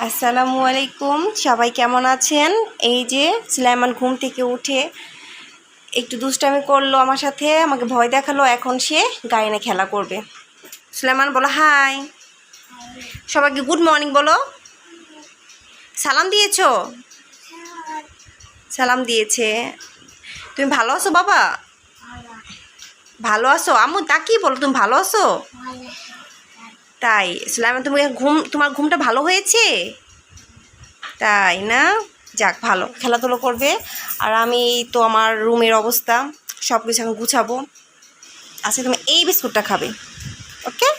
আসসালামু আলাইকুম, সবাই কেমন আছেন? এই যে সুলাইমান ঘুম থেকে উঠে একটু দুষ্টামি করলো আমার সাথে, আমাকে ভয় দেখালো। এখন সে গায়ে খেলা করবে। সুলাইমান বলো হাই, সবাইকে গুড মর্নিং বলো। সালাম দিয়েছো? সালাম দিয়েছে। তুমি ভালো আছো বাবা? ভালো আছো? আম্মু তাকিয়ে বলো তুমি ভালো আছো? তাই সুলাইমান, তুমি তোমার ঘুমটা ভালো হয়েছে? তাই না? যাক, ভালো খেলাধুলো করবে। আর আমি তো আমার রুমের অবস্থা সব কিছু এখন গুছাবো। আচ্ছা, তুমি এই বিস্কুটটা খাবে, ওকে?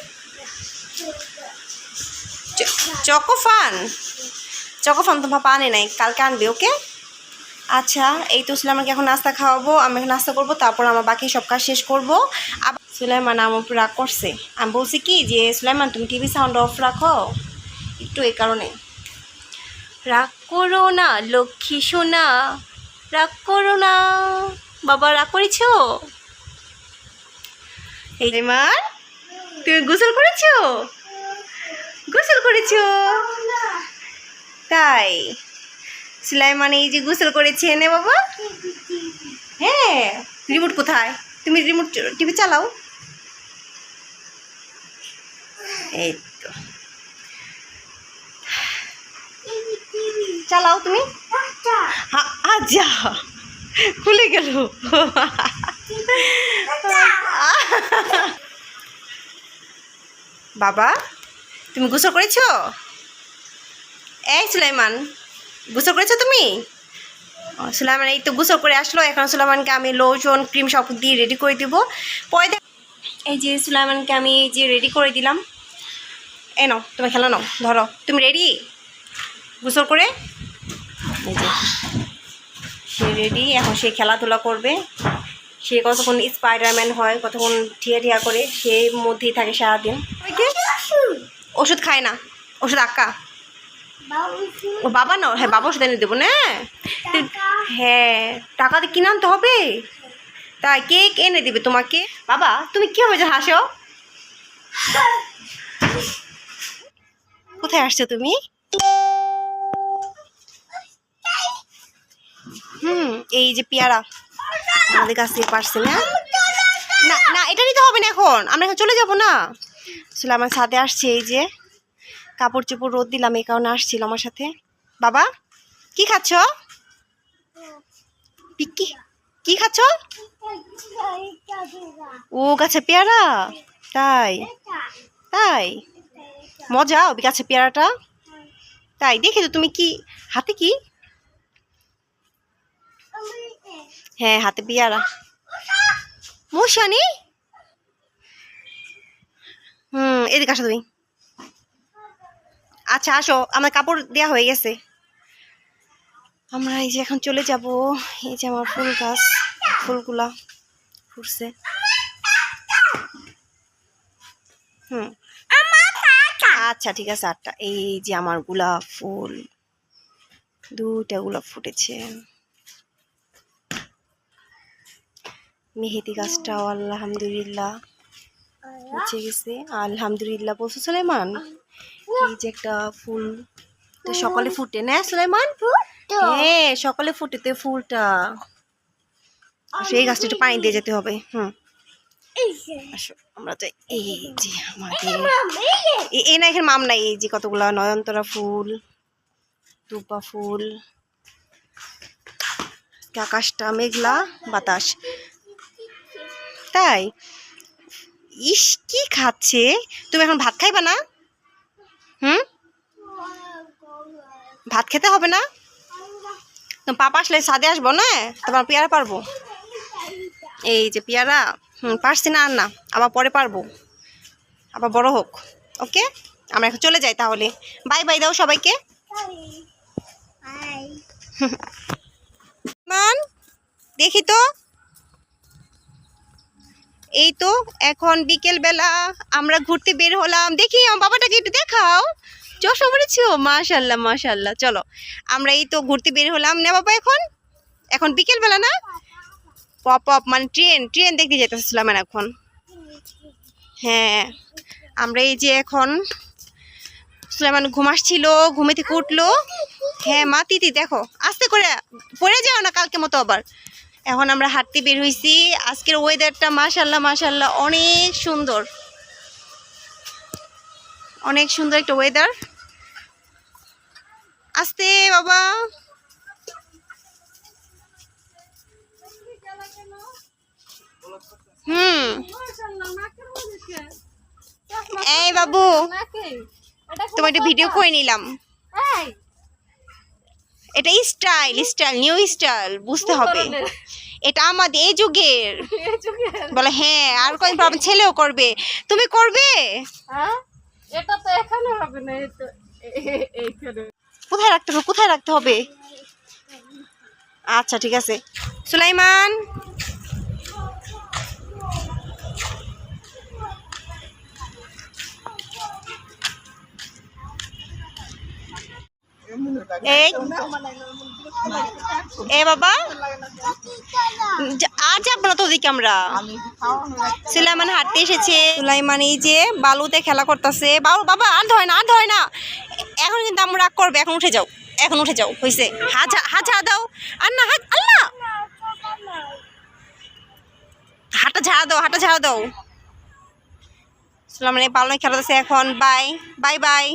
চকোফান, চকোফান তোমার পানে নাই, কালকে আনবে, ওকে? আচ্ছা, এই তো সুলাইমানকে এখন নাস্তা খাওয়াবো, আমি এখন নাস্তা করবো, তারপর আমার বাকি সব কাজ শেষ করবো। আবার সুলাইমান আমার উপর রাগ করছে। আমি বলছি কি যে সুলাইমান তুমি টিভি সাউন্ড অফ রাখো একটু, এই কারণে। রাগ করো না লক্ষ্মী সোনা, রাগ করো না। বাবা রাগ করেছ? এই মান, তুমি গোসল করেছো? গোসল করেছো? তাই সুলাইমান এই যে গোসল করেছে, নে বাবা। হ্যাঁ, রিমোট কোথায়? তুমি রিমোট টিভি চালাও। এই তো চালাও তুমি। আচ্ছা, খুলে গেল। বাবা তুমি গোসল করেছো? এই সুলাইমান, গোসল করেছো তুমি? সুলাইমান এই তো গোসল করে আসলো। এখন সুলাইমানকে আমি লোশন ক্রিম সব দিয়ে রেডি করে দিব। পরে এই যে সুলাইমানকে আমি এই যে রেডি করে দিলাম। এই নাও, তুমি খেলা নাও, ধরো। তুমি রেডি গোসল করে? এই যে সে রেডি, এখন সে খেলাধুলা করবে। সে কতক্ষণ স্পাইডারম্যান হয়, কতক্ষণ ঠিয়া ঠিয়া করে, সে মধ্যেই থাকে সারাদিন। ওষুধ খায় না, ওষুধ আক্কা। ও বাবা না, হ্যাঁ বাবা ওষুধ এনে দেবো না। হ্যাঁ, টাকা দিয়ে কিনে আনতে হবে। তাই কেক এনে দিবে তোমাকে। বাবা তুমি কি হয়েছে হাসো? কোথায় আসছো তুমি? এই যে পেয়ারা আমাদের কাছ থেকে পারছে না। না না, এটা নিতে হবে না, এখন আমরা এখন চলে যাব না। আসলে আমার সাথে আসছে, এই যে কাপড় চোপড় রোদ দিলাম, এই কারণে আসছিল আমার সাথে। বাবা কি খাচ্ছ? কি কি খাচ্ছ? ও গাছে পেয়ারা? তাই তাই মজা ওই গাছে পেয়ারাটা? তাই দেখে তো তুমি কি হাতে কি? হ্যাঁ হাতে পেয়ারা। মশানি? এদিকে আসো তুমি। আচ্ছা আসো, আমার কাপড় দেওয়া হয়ে গেছে। আমরা এই যে এখন চলে যাব। এই যে আমার ফুল গাছ, ফুলগুলা ফুটছে। আচ্ছা ঠিক আছে, আটটা। এই যে আমার গোলাপ ফুল, দুইটা গোলাপ ফুটেছে। মেহেদি গাছটাও আলহামদুলিল্লাহ হচ্ছে গেছে। আলহামদুলিল্লাহ বলছো সুলাইমান? এই যে একটা ফুল সকালে ফুটে না সুলাইমান? হ্যাঁ সকালে ফুটে তো ফুলটা। সেই গাছটা একটু পানি দিয়ে যেতে হবে। আসো আমরা যাই। এই যে আমাদের এই না, এখানে মাম নাই। এই যে কতগুলা নয়নতারা ফুল, দুপা ফুল। আকাশটা মেঘলা, বাতাস। তাই ইস কি খাচ্ছে? তুমি এখন ভাত খাইবা না? ভাত খেতে হবে না? পাপা আসলে ছাদে আসবো না, তোমার পেয়ারা পারবো। এই যে পেয়ারা, পারছি না আর না, আবার পরে পারবো, আবার বড় হোক। ওকে, আমরা এখন চলে যাই তাহলে। বাই বাই দাও সবাইকে। মান দেখি তো। এই তো এখন বিকেল বেলা আমরা ঘুরতে বের হলাম। দেখি আমার বাবাটাকে একটু দেখাও, চশমা পড়েছো? মাশাল্লাহ মাশাল্লাহ। চলো আমরা এই তো ঘুরতে বের হলাম না বাবা। এখন এখন বিকেল বেলা না, পপ আপ মানে ট্রেন ট্রেন দেখতে যেতেছিলাম এখন। হ্যাঁ আমরা এই যে এখন সুলাইমান ঘুম আসছিল, ঘুমে থেকে উঠলো। হ্যাঁ মা তিতি দেখো, আস্তে করে পড়ে যাও না কালকে মতো আবার। এখন আমরা হাঁটতে বের হয়েছি। আজকের ওয়েদারটা মাশাল্লাহ মাশাল্লাহ অনেক সুন্দর, অনেক সুন্দর একটা ওয়েদার। আস্তে বাবা। এই বাবু তোমার একটা ভিডিও করে নিলাম। এটা স্টাইল, স্টাইল নিউ স্টাইল, বুঝতে হবে। এটা আমাদের এই যুগের বলে। হ্যাঁ আর কদিন পর ছেলেও করবে, তুমি করবে। এটা তো এখানে হবে না, এইখানে। কোথায় রাখতে হবে, কোথায় রাখতে হবে? আচ্ছা ঠিক আছে। সুলাইমান এই এ বাবা আর যাবো না তো ওদিকে আমরা। সুলাইমান হাঁটতে এসেছে। সুলাইমান এই যে বালুতে খেলা করতেছে। বাবা আর ধয় না, আর ধয় না। এখন কিন্তু আমরা রাগ করবে। এখন উঠে যাও, এখন উঠে যাও, হয়েছে। হাত ঝাড়া দাও। আর না হাত, আল্লাহ হাতটা ঝাড়া দাও, হাতটা ঝাড়া দাও। সুলাইমান এই বালুতে খেলাতেছে এখন। Bye bye bye.